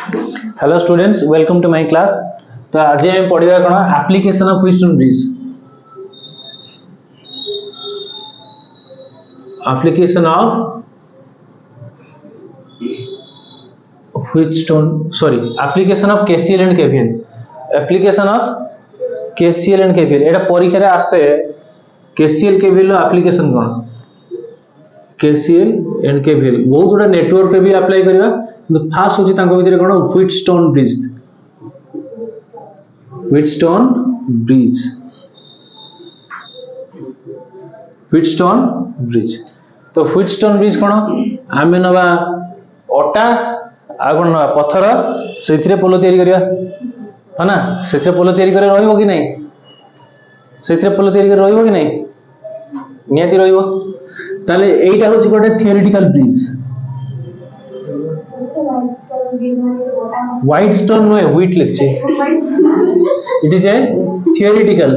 Hello students, welcome to my class. तो आज हम पढ़िबा कोन application of Wheatstone bridge. Application of Wheatstone, sorry, application of KCL and KVL. Application of KCL and KVL एटा परीक्षा रे आसे। केसीएल केवीएल रो एप्लीकेशन कोन? केसीएल एंड केवीएल बहुत गुडा नेटवर्क पे भी अप्लाई करबा, तो फास्ट होची तांको भितर कोन Wheatstone bridge. Wheatstone bridge, Wheatstone bridge. तो व्हीटस्टोन ब्रिज कोन? आमे नबा अटा आ कोन नबा पत्थर, सेथिरे पोलो तयारी करिया, है ना? सेथिरे पोलो तयारी करे रहइबो कि नै? सेथिरे पोलो तयारी करे रहइबो कि नै? नियति रहइबो। ताले एइटा होची गोटे theoretical bridge. White stone no wheat लिखछे, इट इज ए थियोरेटिकल।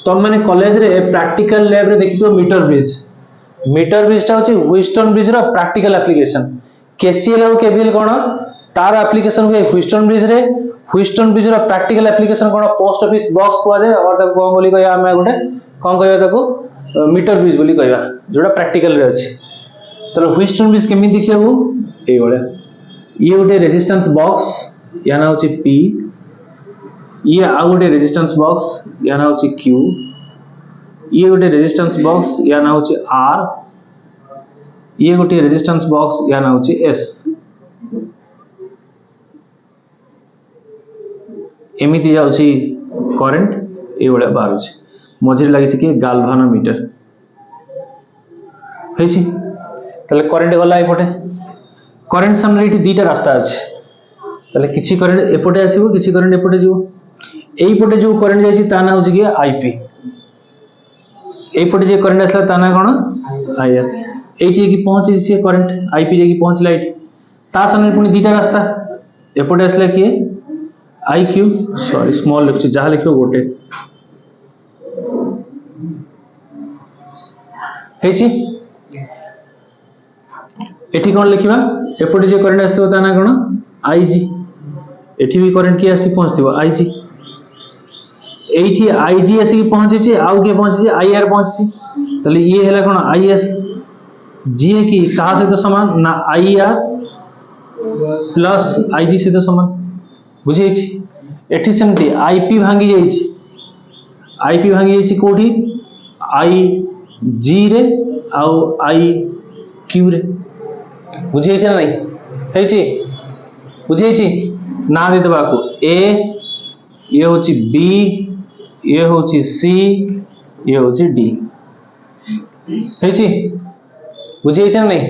तो मैंने कॉलेज रे प्रैक्टिकल लैब रे देखितो मीटर ब्रिज। मीटर ब्रिज ता होची व्हीटस्टोन ब्रिज रो प्रैक्टिकल एप्लीकेशन। केसीएल और केवीएल कोन तार एप्लीकेशन हुए व्हीटस्टोन ब्रिज रे। व्हीटस्टोन ब्रिज रो प्रैक्टिकल एप्लीकेशन कोन पोस्ट ऑफिस बॉक्स को जाय, और ताको कोन बोली कहया हम गोटे कोन कहया ताको मीटर ब्रिज बोली कहया, जोटा प्रैक्टिकल रे अछि। तो व्हीटस्टोन ब्रिज केमि देखियाबू ए बळे। ये गोटे रेजिस्टेंस बॉक्स, या ना होची पी। ये आ गोटे रेजिस्टेंस बॉक्स, या ना होची क्यू। ये गोटे रेजिस्टेंस बॉक्स, या ना होची आर। ये गोटे रेजिस्टेंस बॉक्स, या ना होची एस। एमिति जाउची करंट ए बळे बारुची। मझिर लागिछि कि गाल्वानोमीटर हेछि। ताले करंट गला एपटे। करंट सामने एठी दीटा रास्ता अछि। ताले किछि करंट एपटे आसीबो, किछि करंट एपटे जिवो। एई पटे जो करंट जाइछि ता ना होछि कि आईपी। एई पटे जे करंट आसला ता ना कोन? आईआर। एठी कि पहुंची से करंट आईपी जे कि पहुंचला एठी। ता सामने पुनी दीटा रास्ता। एपटे आसला कि आईक्यू, सॉरी स्मॉल लिखछि, जहा लिखियो गोटे हेछि। एठी कोन लिखिबा? एपटे जे करंट आस्थिबो ता ना कोन? आईजी। एठी भी करंट कि आसी पहुंचतिबो आईजी। एठी आईजी आसी पहुंची छि, आउ के पहुंची छि आईआर पहुंची छि। तले ये हैला कोन? आईएस। जी है कि कहा से तो समान ना, आईआर प्लस आईजी से तो समान। बुझै छि? एठी सेमति आईपी भांगी जाई छि। आईपी भांगी जाई छि कोठी? आईजी रे आउ आईक्यू रे। बुझै छि ना नै? है छि? बुझै छि? ना दे दबाकू ए, ये होची बी, ये होची सी, ये होची डी। हेची? बुझे छै नहीं?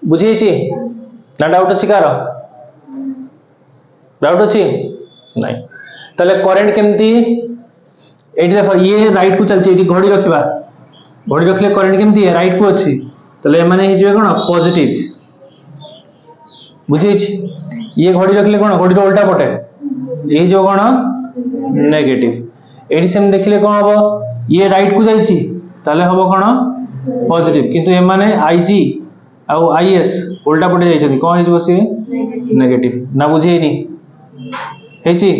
बुझे छी? ना डाउट अछि कार? डाउट अछि? नहीं। तले करंट केमती? एठी देखो, ये राइट को चलछि, एठी घड़ी रखिबा। घड़ी रखले करंट केमती है? राइट को अछि। तले माने हे जेबे कोन? पॉजिटिव। बुझे छी? ये घड़ी रखले कोन? घड़ी रो उल्टा पटे ए जो कोन? नेगेटिव। एडी सेम देखले कोन हबो? ये राइट को जाईची ताले हबो कोन? पॉजिटिव। किंतु ए माने आईजी आ आईएस उल्टा पटे जाईछथि, कोन हे बसे? नेगेटिव। ना बुझेनी हेची?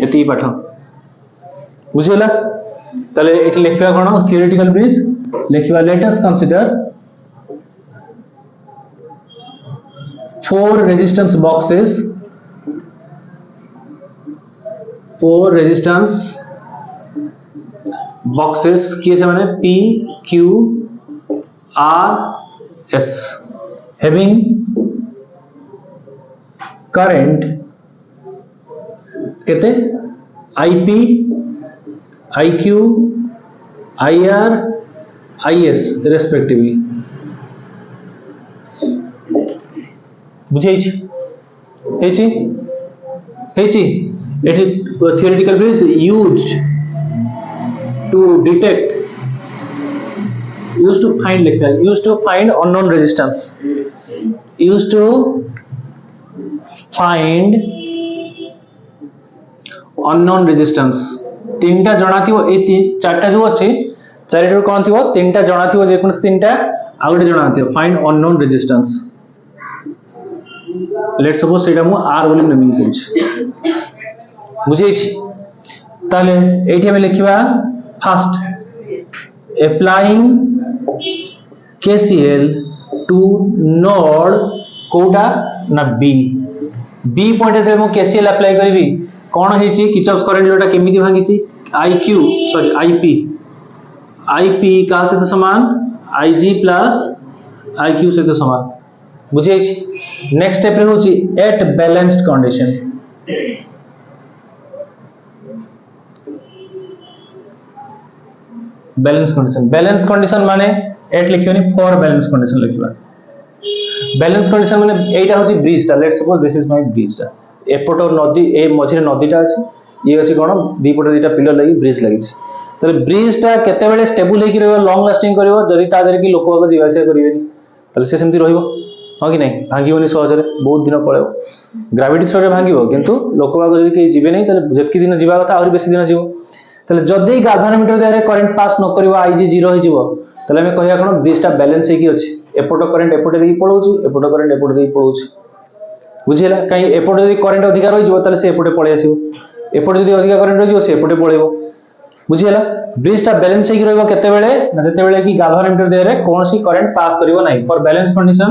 एती पाठ बुझिला? ताले एठी लिखिबा कोन? थियोरेटिकल ब्रिज लिखिबा। Let us consider 4 resistance boxes, 4 resistance boxes किए से माने P, Q, R, S having current कहते IP, IQ, IR, IS respectively। बुझे छी? हेची? हेची? एठी theoretical bridge used to detect, used to find लिखा है, used to find unknown resistance, used to find unknown resistance। तीनटा जणा थिवो, ए चारटा जो अछि चारिटा कोन थिवो? तीनटा जणा थिवो, जे कोन तीनटा आउ गोटे जणा आते find unknown resistance let suppose सेटा मु आर बोली नेमिंग करूछि बुझै छी ताले एठी हम लिखिबा first applying KCL to node कोटा ना B पॉइंट रे मु KCL अप्लाई करबी कोन हेची किर्चॉफ्स करंट लॉ टा केमिति भांगीची IP का से तो समान IG प्लस IQ से तो समान बुझे छी नेक्स्ट स्टेप रे होची at balanced condition balance condition माने एट लिखियोनी फॉर बैलेंस कंडीशन लिखिबा बैलेंस कंडीशन माने एटा होची ब्रिज टा let's suppose this is my bridge टा एपटो नदी ए मझिरे नदीटा अछि ये अछि कोन दी पटे दीटा पिलर लागि ब्रिज लागि छी तले ब्रिज टा केते बेले स्टेबल हेकि रहबो लॉन्ग लास्टिंग करबो जदि ता देर कि लोक बाग जीवासिया करिवेनी तले से सेमति रहइबो हां कि नै भांगीबोनी सहजरे बहुत दिन पळेबो ग्रेविटी थ्रो रे भांगीबो किंतु लोक बाग जदि के जीवे नै तले जेतकि दिन जीवा कथा और बेसी दिन जीवो तले जदि गाल्वानोमीटर देरे करंट पास न करबो IG 0 होई जीवो तले हम कहिया कोन ब्रिज टा बैलेंस हेकि अछि एपटो करंट एपटे देई पळौछु एपटो करंट एपटे देई पळौछु बुझिला काई एपटे जदि करंट अधिकार होई जीवो तले से एपटे पळे आसीबो एपटे जदि अधिकार करंट होई जीवो से एपटे पळेबो बुझिला ब्रिज टा बैलेंस हेकि रहबो केते बेले ना जेते बेले कि गाल्वानोमीटर देरे कोनसी करंट पास करिवो नै for balance condition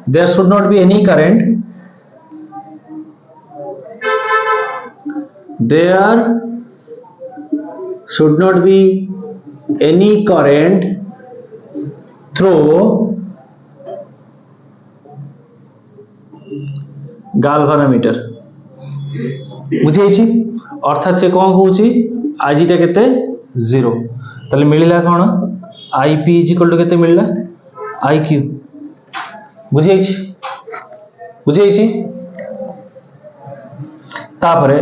there should not be any current there should not be any current through galvanometer बुझे छी अर्थात से कोन कहूची IG टा केते 0 तले मिलिला कोन IP केते मिलला IQ बुझे छी तापरे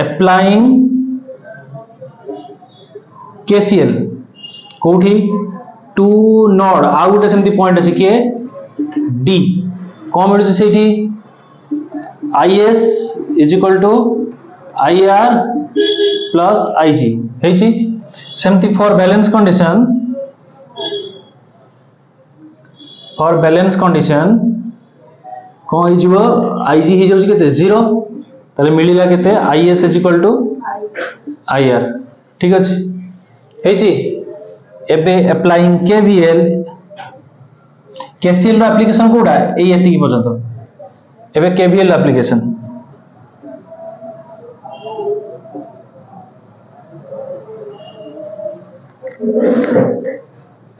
applying KCL कोठी टू नोड आ गोटे सेमती पॉइंट अछि के D कोन मिलुछि सेठी IS is equal to IR plus IG हेछि सेमती फॉर बैलेंस कंडीशन कोन हि जिवो IG हि जाउछि केते 0 तले मिलिला केते IS is equal to IR ठीक अछि हेछि एबे अप्लाइंग KCL रो एप्लीकेशन कोडा ए एति पर्यंत एबे KVL एप्लीकेशन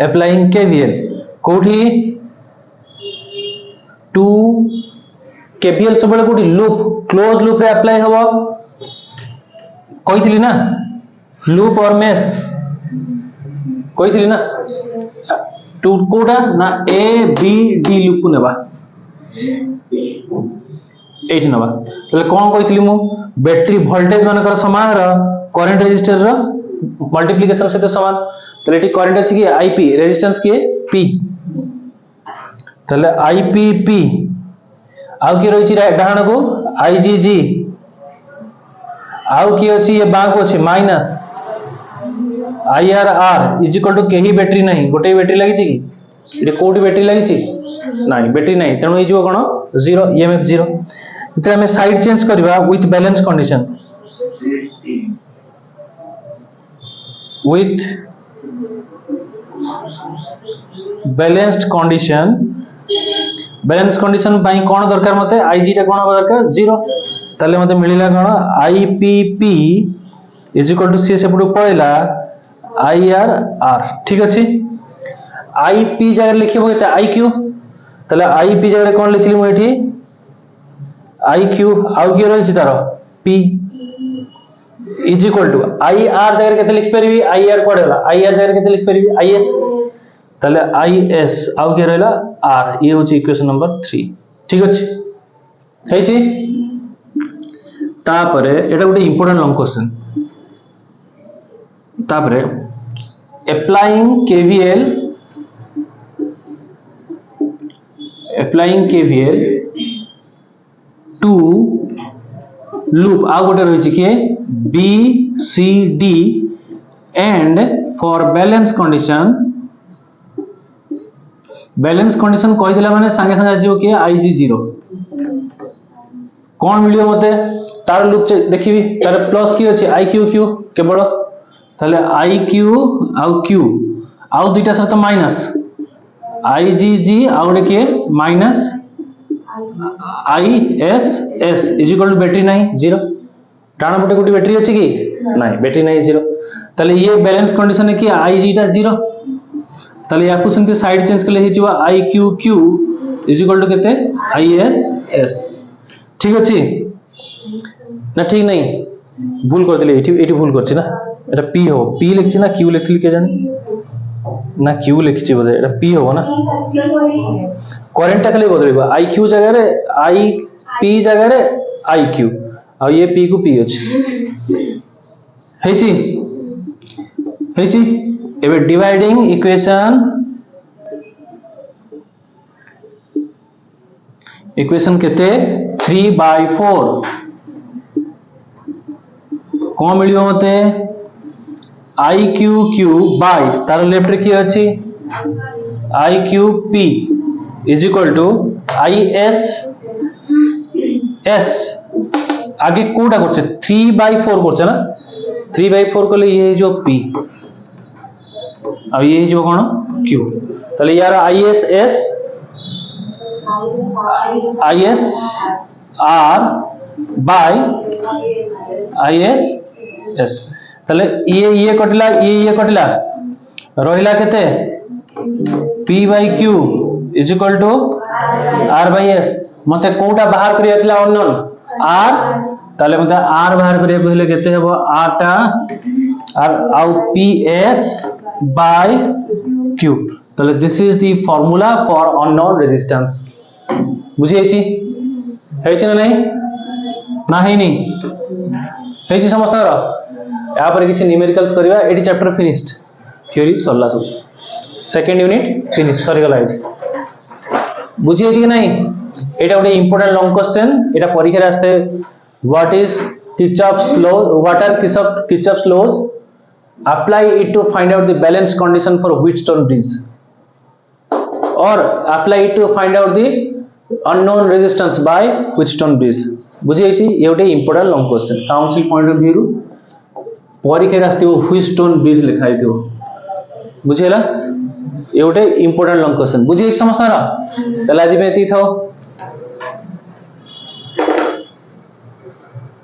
अप्लाइंग KVL कोठी टू KVL सब बेले कोठी लूप क्लोज लूप रे अप्लाई हबो कहितली ना लूप और मेश कहितली ना टू कोडा ना A B D लूप को नेबा एठी नेबा तले कोन कहितली मु बैटरी वोल्टेज मानकर समान र करंट रेजिस्टर र मल्टीप्लिकेशन से समान तले एठी करंट अछि कि IP रेजिस्टेंस के P तले IPP आउ की रही डाण को IGG आउ की अछि ये बाक अछि minus IRR is equal to केही बैटरी नहीं गोटे बैटरी लागि छि कि एटे कोडी बैटरी लागि छि नहीं बैटरी नहीं तेनु ए जो कोन 0 EMF 0 इतरे हमें साइड चेंज करबा with balance condition with balanced condition by कोन दरकार मते IG टा कोन दरकार 0 तले मते मिलिला कोन IPP इज इक्वल टू सी सेपटू पळेला IRR ठीक अछि IP जगह लिखिबो एटा IQ तले IP जगह कोन लिखली मु एठी IQ आउ की रहल छि तारो P is equal to IR जगह केते लिख परबी IR पड़ेला IR जगह केते लिख परबी IS तले IS आउ के रहला R ये होची इक्वेशन नंबर 3 ठीक अछि हेछि तापरे एटा गोटे इंपोर्टेंट लॉन्ग क्वेश्चन तापरे applying KVL to loop आ गोटे रही छि के B C D and for balance condition balance condition कहि देला माने संगे संगे आजियो कि IG0 कोन मिलियो मते तार लूप देखिबी तार प्लस की अछि IQ केवल ताले IQ आउ Q आउ दुईटा सहित माइनस IGG आउ के minus ISS is equal to battery नहीं 0 डाण पटे कोटी बैटरी अछि कि नहीं बैटरी नहीं 0 ताले ये बैलेंस कंडीशन है कि IG टा 0 ताले याकू सेमती साइड चेंज करले हे जिवा IQQ इज इक्वल टू केते ISS ठीक अछि ना ठीक नहीं भूल कर दिले एठी भूल करछि ना एटा P हो P लिखछि ना Q लिखली के जाने ना Q लिखछि बोले एटा P हो ना करंट टा खाली बदलबा IQ जगह रे IP जगह रे IQ आ ये P को P अछि हेछि एबे डिवाइडिंग इक्वेशन केते 3/4 कोन मिलियो मते IQQ बाय तार लेफ्ट रे की अछि IQP is equal to ISS आगे कोडा करछे 3/4 करछे ना 3/4 कले ये जो P अब ये जो कोन Q तले यार ISR बाय ISS तले ये कटला रहिला केते P/Q is equal to R/S मते कोटा बाहर करिया थिला अननोन R ताले मते R बाहर करिया पहिले केते हेबो R टा R आउ PS by Q ताले this is the formula for unknown resistance बुझिए छी हेछि ना नहीं हेछि समस्त या पर किसी न्यूमेरिकल्स करबा एडी चैप्टर फिनिश्ड थ्योरी सरला सब सेकंड यूनिट फिनिश सरी गला एडी बुझिए छी कि नहीं एटा गोटे इंपोर्टेंट लॉन्ग क्वेश्चन एटा परीक्षा रे आस्ते what is Kirchhoff's law what are Kirchhoff's laws apply it to find out the balance condition for Wheatstone bridge or apply it to find out the unknown resistance by Wheatstone bridge बुझिए छी ये गोटे important long question council point of view रु परीक्षा रे आस्ते Wheatstone bridge लिखाई दियो बुझिएला ये गोटे इंपोर्टेंट लॉन्ग क्वेश्चन बुझिए समझतारा तला जी में थी थाओ